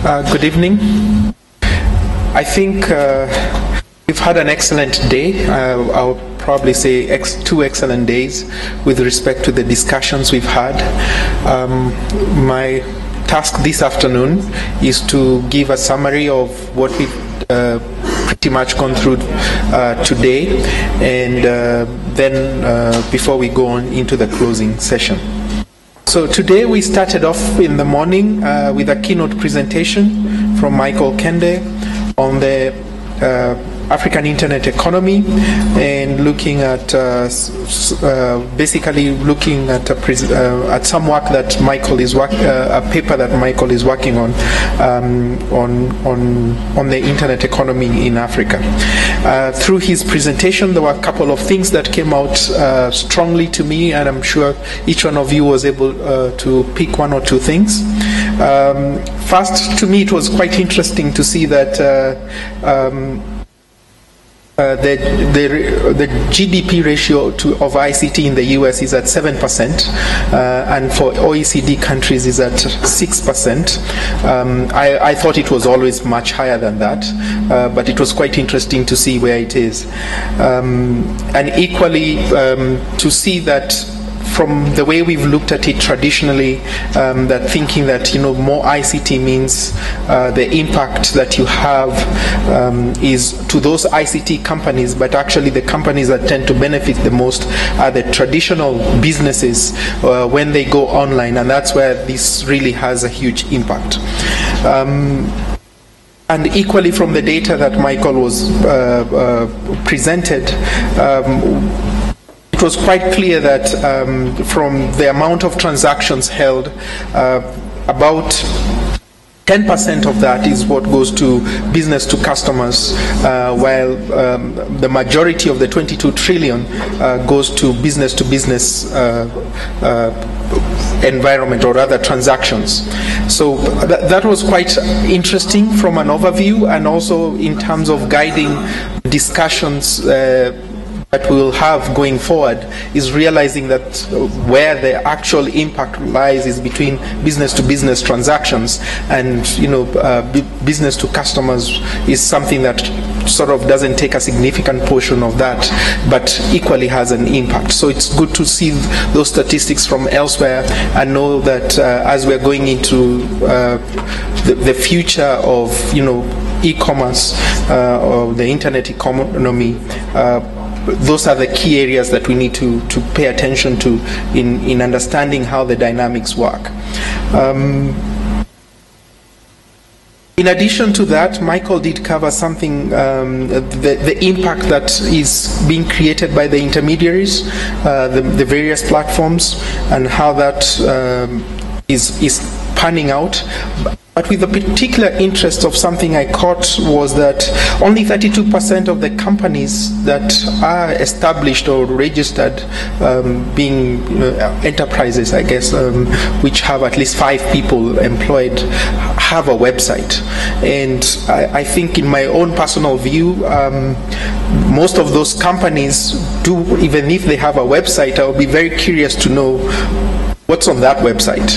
Good evening. I think we've had an excellent day. I'll probably say two excellent days with respect to the discussions we've had. My task this afternoon is to give a summary of what we've pretty much gone through today, and then before we go on into the closing session. So today we started off in the morning with a keynote presentation from Michael Kende on the African internet economy, and looking at basically looking at some work that Michael is a paper that Michael is working on the internet economy in Africa. Through his presentation, there were a couple of things that came out strongly to me, and I'm sure each one of you was able to pick one or two things. First, to me, it was quite interesting to see that the GDP ratio of ICT in the US is at 7%, and for OECD countries is at 6%. I thought it was always much higher than that, but it was quite interesting to see where it is. And equally, to see that from the way we've looked at it traditionally, that thinking that more ICT means the impact that you have is to those ICT companies, but actually the companies that tend to benefit the most are the traditional businesses when they go online, and that's where this really has a huge impact. And equally, from the data that Michael was presented, it was quite clear that from the amount of transactions held, about 10% of that is what goes to business to customers, while the majority of the 22 trillion goes to business environment, or other transactions. So that was quite interesting from an overview, and also in terms of guiding discussions that we will have going forward, is realizing that where the actual impact lies is between business to business transactions, and business to customers is something that sort of doesn't take a significant portion of that, but equally has an impact. So it's good to see those statistics from elsewhere, and know that as we're going into the future of e-commerce or the internet economy, those are the key areas that we need to pay attention to in understanding how the dynamics work. In addition to that, Michael did cover something, the impact that is being created by the intermediaries, the various platforms, and how that is panning out. But with the particular interest of something I caught was that only 32% of the companies that are established or registered, being enterprises, I guess, which have at least 5 people employed, have a website. And I think, in my own personal view, most of those companies do, even if they have a website. I would be very curious to know what's on that website.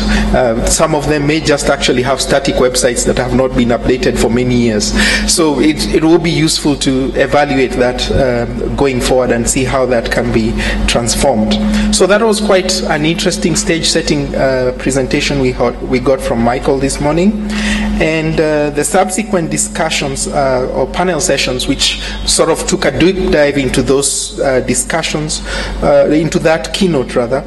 Some of them may just actually have static websites that have not been updated for many years. So it will be useful to evaluate that going forward and see how that can be transformed. So that was quite an interesting stage-setting presentation we got from Michael this morning. And the subsequent discussions or panel sessions, which sort of took a deep dive into those discussions, into that keynote rather,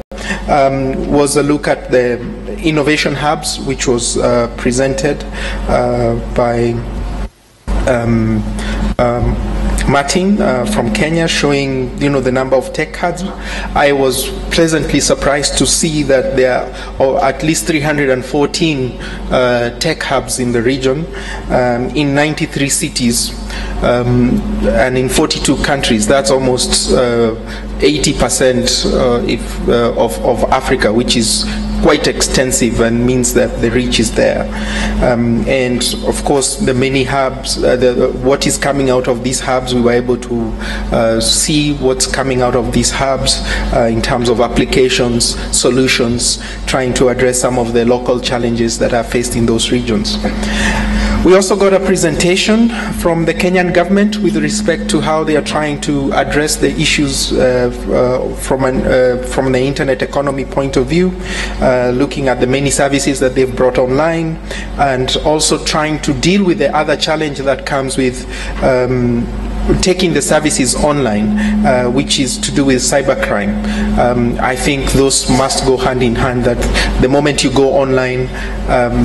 was a look at the innovation hubs, which was presented by Martin from Kenya, showing the number of tech hubs. I was pleasantly surprised to see that there are at least 314 tech hubs in the region, in 93 cities, and in 42 countries. That's almost 80% of Africa, which is quite extensive and means that the reach is there. And of course, the many hubs, what is coming out of these hubs, we were able to see what's coming out of these hubs in terms of applications, solutions, trying to address some of the local challenges that are faced in those regions. We also got a presentation from the Kenyan government with respect to how they are trying to address the issues from the internet economy point of view, looking at the many services that they've brought online, and also trying to deal with the other challenge that comes with taking the services online, which is to do with cybercrime. I think those must go hand in hand, that the moment you go online,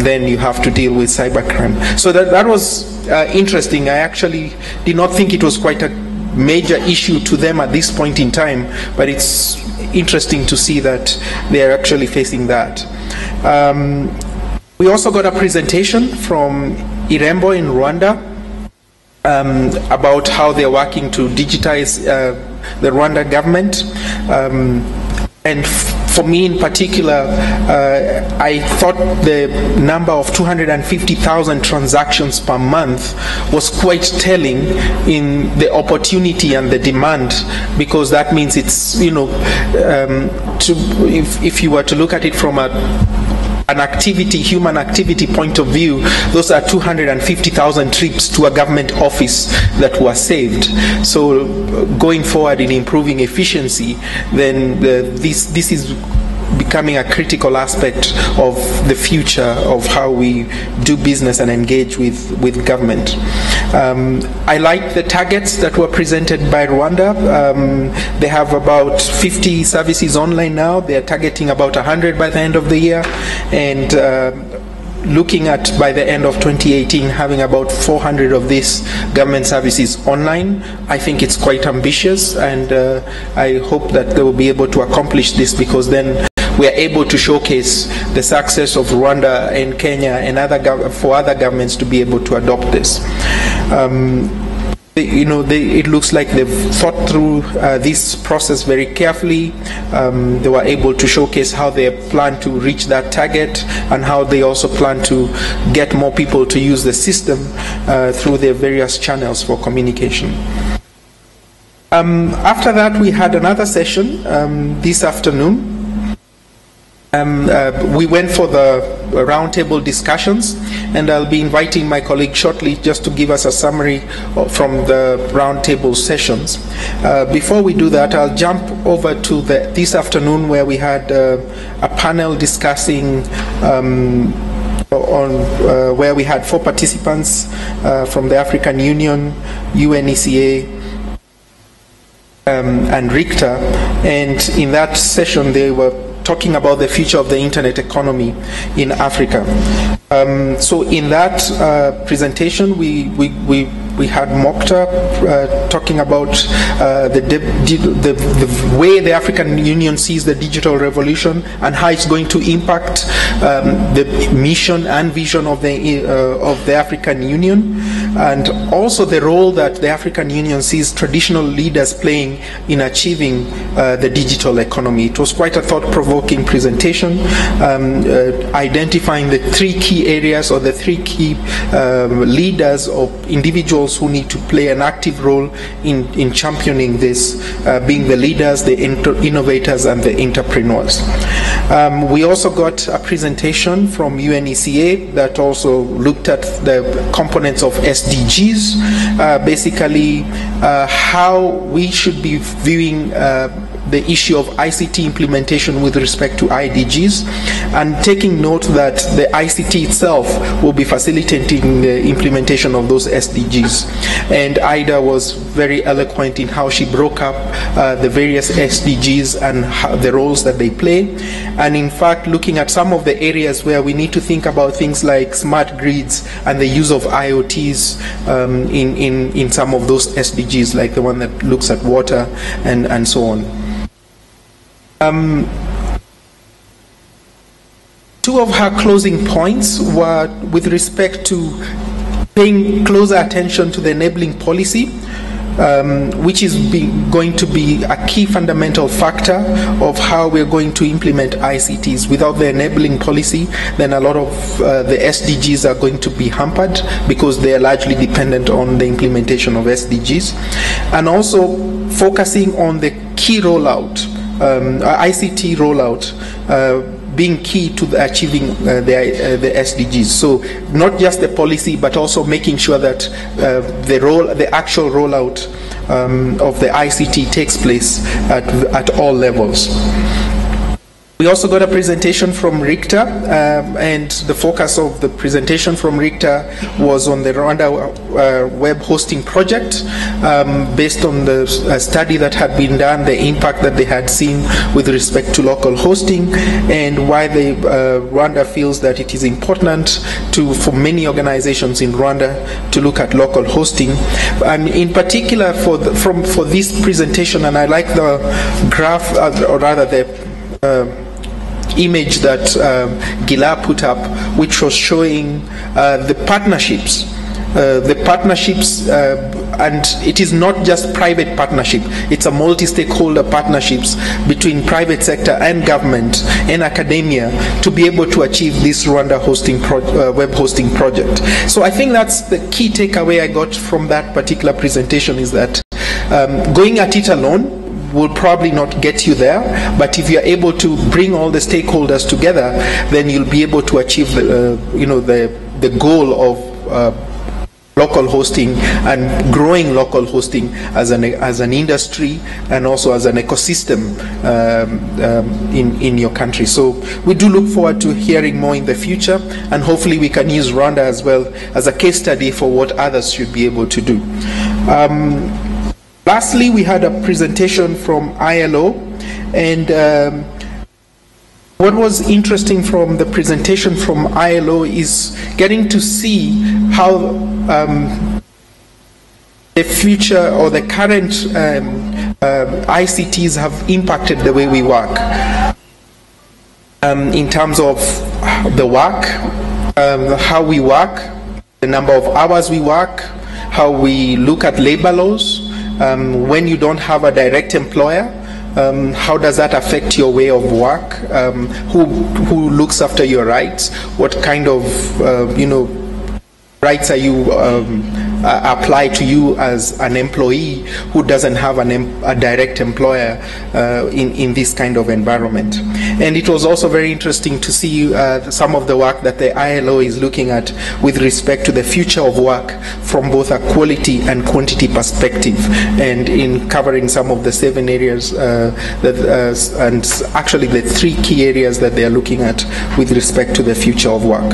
then you have to deal with cybercrime. So that was interesting. I actually did not think it was quite a major issue to them at this point in time, but it's interesting to see that they are actually facing that. We also got a presentation from Irembo in Rwanda, about how they're working to digitize the Rwanda government. And for me in particular, I thought the number of 250,000 transactions per month was quite telling in the opportunity and the demand, because that means it's, you know, if you were to look at it from an activity, human activity point of view, those are 250,000 trips to a government office that were saved. So going forward in improving efficiency, then this is becoming a critical aspect of the future of how we do business and engage with government. I like the targets that were presented by Rwanda. They have about 50 services online now. They are targeting about 100 by the end of the year, and looking at, by the end of 2018, having about 400 of these government services online. I think it's quite ambitious, and I hope that they will be able to accomplish this, because then we are able to showcase the success of Rwanda and Kenya and for other governments to be able to adopt this. It looks like they've thought through this process very carefully. They were able to showcase how they plan to reach that target, and how they also plan to get more people to use the system through their various channels for communication. After that, we had another session this afternoon. We went for the roundtable discussions, and I'll be inviting my colleague shortly just to give us a summary from the roundtable sessions. Before we do that, I'll jump over to this afternoon, where we had a panel discussing where we had 4 participants from the African Union, UNECA, and RICTA, and in that session they were talking about the future of the internet economy in Africa. So in that presentation, we had Mokta talking about the way the African Union sees the digital revolution and how it's going to impact the mission and vision of the African Union, and also the role that the African Union sees traditional leaders playing in achieving the digital economy. It was quite a thought-provoking presentation, identifying the 3 key areas, or the 3 key leaders or individuals who need to play an active role in championing this, being the leaders, the innovators, and the entrepreneurs. We also got a presentation from UNECA that also looked at the components of SDGs, basically how we should be viewing the issue of ICT implementation with respect to IDGs, and taking note that the ICT itself will be facilitating the implementation of those SDGs. And Ida was very eloquent in how she broke up the various SDGs and the roles that they play, and in fact looking at some of the areas where we need to think about things like smart grids and the use of IoTs in some of those SDGs, like the one that looks at water and so on. 2 of her closing points were with respect to paying closer attention to the enabling policy, which is going to be a key fundamental factor of how we're going to implement ICTs. Without the enabling policy, then a lot of the SDGs are going to be hampered, because they are largely dependent on the implementation of SDGs. And also focusing on the key rollout, ICT rollout, being key to achieving the SDGs. So not just the policy, but also making sure that the actual rollout of the ICT takes place at all levels. We also got a presentation from RIDD, and the focus of the presentation from RIDD was on the Rwanda web hosting project, based on the study that had been done, the impact that they had seen with respect to local hosting, and why Rwanda feels that it is important for many organizations in Rwanda to look at local hosting. And in particular for this presentation, and I like the graph, or rather the image that Gila put up, which was showing the partnerships. And it is not just private partnership, it's a multi-stakeholder partnerships between private sector and government and academia to be able to achieve this Rwanda web hosting project. So I think that's the key takeaway I got from that particular presentation, is that going at it alone will probably not get you there, but if you're able to bring all the stakeholders together, then you'll be able to achieve the goal of local hosting and growing local hosting as an industry and also as an ecosystem in your country. So we do look forward to hearing more in the future, and hopefully we can use Rwanda as well as a case study for what others should be able to do. Lastly, we had a presentation from ILO, and what was interesting from the presentation from ILO is getting to see how the future or the current ICTs have impacted the way we work, in terms of the work, how we work, the number of hours we work, how we look at labor laws. When you don't have a direct employer, how does that affect your way of work? Who looks after your rights? What kind of rights are you apply to you as an employee who doesn't have a direct employer in this kind of environment? And it was also very interesting to see some of the work that the ILO is looking at with respect to the future of work from both a quality and quantity perspective, and in covering some of the 7 areas and actually the 3 key areas that they are looking at with respect to the future of work.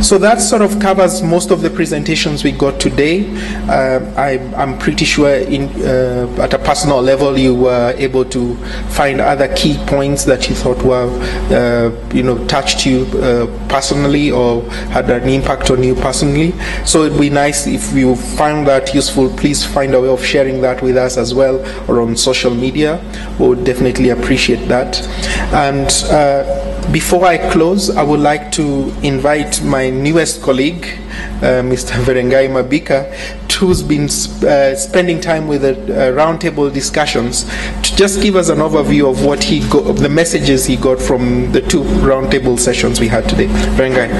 So that sort of covers most of the presentations we got today. I'm pretty sure at a personal level you were able to find other key points that you thought were touched you personally or had an impact on you personally. So it'd be nice if you found that useful. Please find a way of sharing that with us as well, or on social media. We would definitely appreciate that. And before I close, I would like to invite my newest colleague, Mr. Verengai Mabika, who's been spending time with the Roundtable Discussions, to just give us an overview of what the messages he got from the 2 Roundtable sessions we had today. Verengai.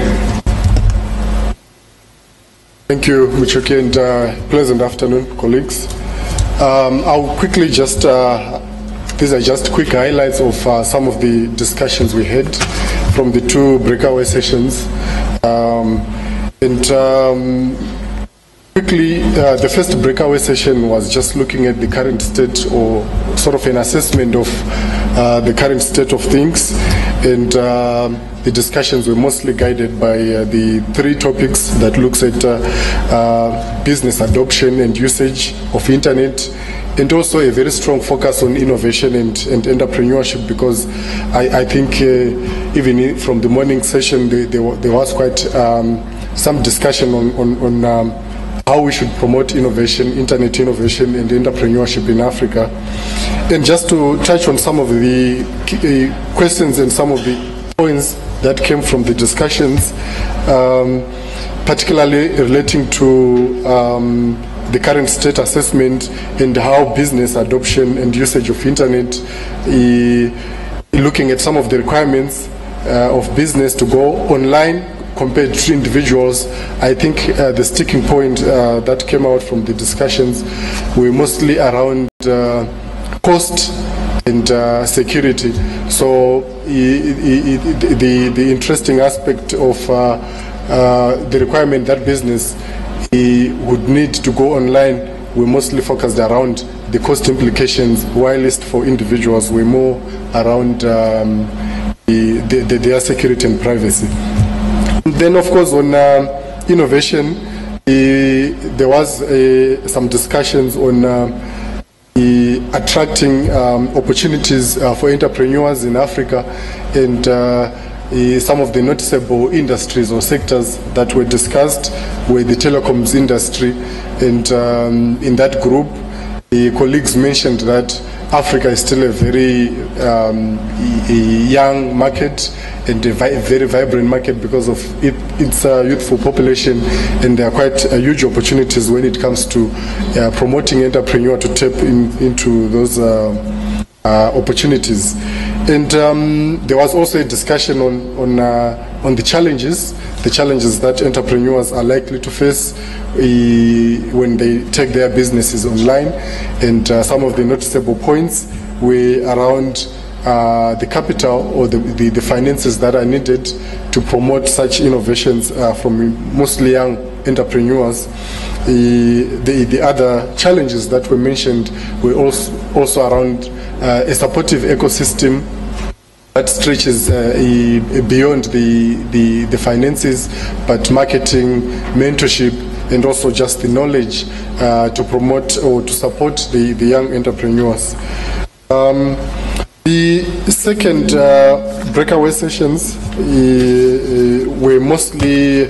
Thank you, Michuki, and pleasant afternoon, colleagues. I'll quickly just these are just quick highlights of some of the discussions we had from the 2 breakaway sessions. Quickly, the first breakaway session was just looking at the current state, or sort of an assessment of the current state of things, and the discussions were mostly guided by the 3 topics that looks at business adoption and usage of internet, and also a very strong focus on innovation and entrepreneurship, because I think even from the morning session there was quite some discussion on how we should promote innovation, internet innovation and entrepreneurship in Africa. And just to touch on some of the questions and some of the points that came from the discussions, particularly relating to the current state assessment and how business adoption and usage of internet, looking at some of the requirements of business to go online compared to individuals. I think the sticking point that came out from the discussions were mostly around cost and security. So the interesting aspect of the requirement that business would need to go online, we mostly focused around the cost implications, whilst for individuals we're more around their security and privacy. And then of course on innovation, there was some discussions on attracting opportunities for entrepreneurs in Africa, and some of the noticeable industries or sectors that were discussed were the telecoms industry. And in that group, the colleagues mentioned that Africa is still a very young market and a very vibrant market because of its youthful population, and there are quite huge opportunities when it comes to promoting entrepreneurs to tap into those opportunities. And there was also a discussion on the challenges that entrepreneurs are likely to face when they take their businesses online, and some of the noticeable points were around the capital or the finances that are needed to promote such innovations from mostly young entrepreneurs. The other challenges that were mentioned were also around a supportive ecosystem that stretches beyond the finances, but marketing, mentorship, and also just the knowledge to promote or to support the young entrepreneurs. The second breakaway sessions were mostly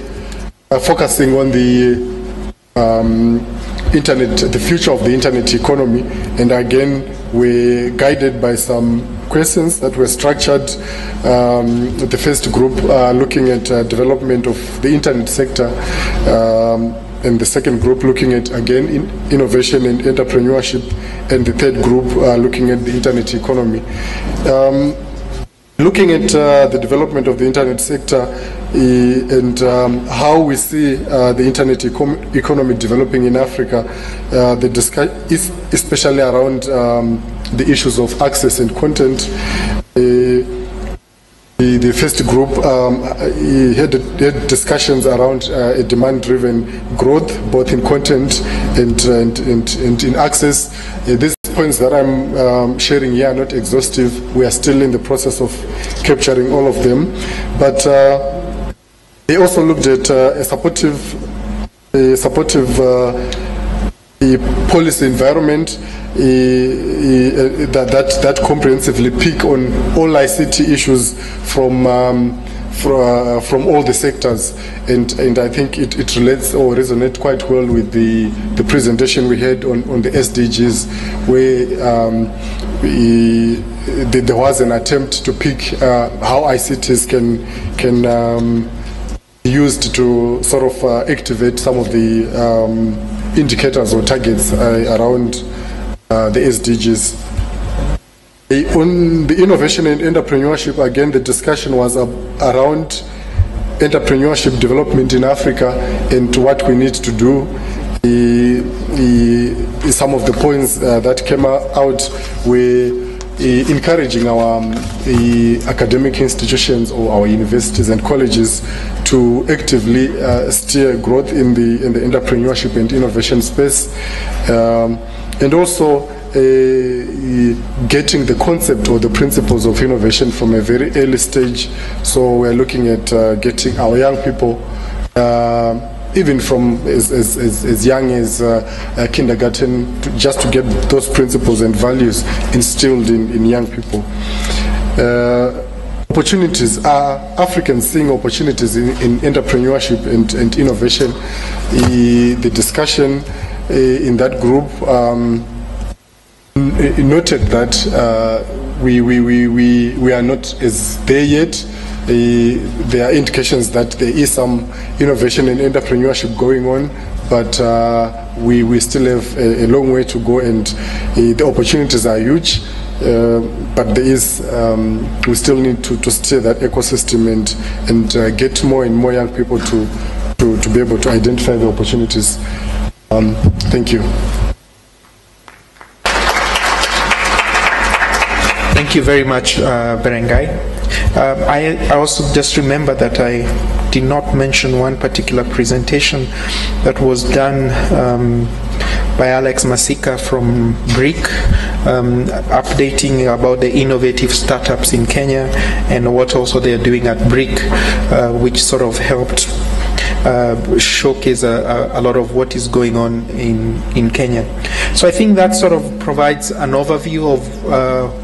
focusing on the the future of the internet economy, and again we're guided by some questions that were structured. The first group looking at development of the internet sector, and the second group looking at again innovation and entrepreneurship, and the third group looking at the internet economy. Looking at the development of the internet sector and how we see the internet economy developing in Africa, the discussion is especially around the issues of access and content. The first group had discussions around a demand-driven growth, both in content and in access. These points that I'm sharing here are not exhaustive. We are still in the process of capturing all of them. But they also looked at a supportive policy environment that comprehensively pick on all ICT issues from all the sectors, and I think it relates or resonates quite well with the presentation we had on the SDGs, where there was an attempt to pick how ICTs can be used to sort of activate some of the indicators or targets around the SDGs. On the innovation and entrepreneurship, again, the discussion was around entrepreneurship development in Africa and what we need to do. Some of the points that came out were encouraging our academic institutions or our universities and colleges to actively steer growth in the entrepreneurship and innovation space, and also getting the concept or the principles of innovation from a very early stage. So we're looking at getting our young people, even from as young as kindergarten, just to get those principles and values instilled in young people. Opportunities, are Africans seeing opportunities in entrepreneurship and innovation? The discussion in that group noted that we are not as there yet. There are indications that there is some innovation and entrepreneurship going on, but we still have a long way to go, and the opportunities are huge, but there is we still need to steer that ecosystem and get more and more young people to be able to identify the opportunities. Thank you. Thank you very much, Berengai. I also just remember that I did not mention one particular presentation that was done by Alex Masika from BRIC, updating about the innovative startups in Kenya and what also they are doing at BRIC, which sort of helped showcase a lot of what is going on in Kenya. So I think that sort of provides an overview of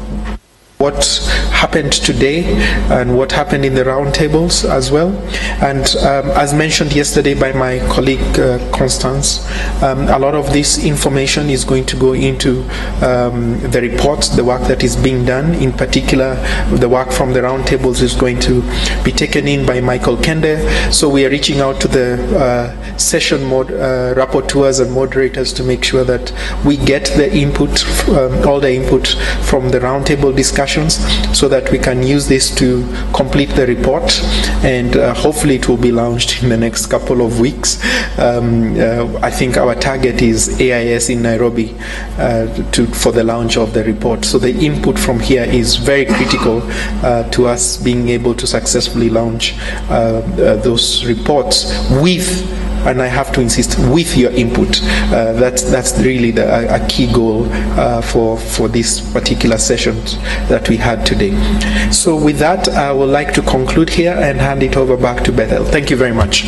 what happened today and what happened in the roundtables as well. And as mentioned yesterday by my colleague Constance, a lot of this information is going to go into the reports, the work that is being done. In particular, the work from the roundtables is going to be taken in by Michael Kende. So we are reaching out to the session rapporteurs and moderators to make sure that we get the input, all the input from the roundtable discussions, so that we can use this to complete the report, and hopefully it will be launched in the next couple of weeks. I think our target is AIS in Nairobi for the launch of the report. So the input from here is very critical to us being able to successfully launch those reports with, and I have to insist, with your input. That's really a key goal for this particular session that we had today. So with that, I would like to conclude here and hand it over back to Bethel. Thank you very much.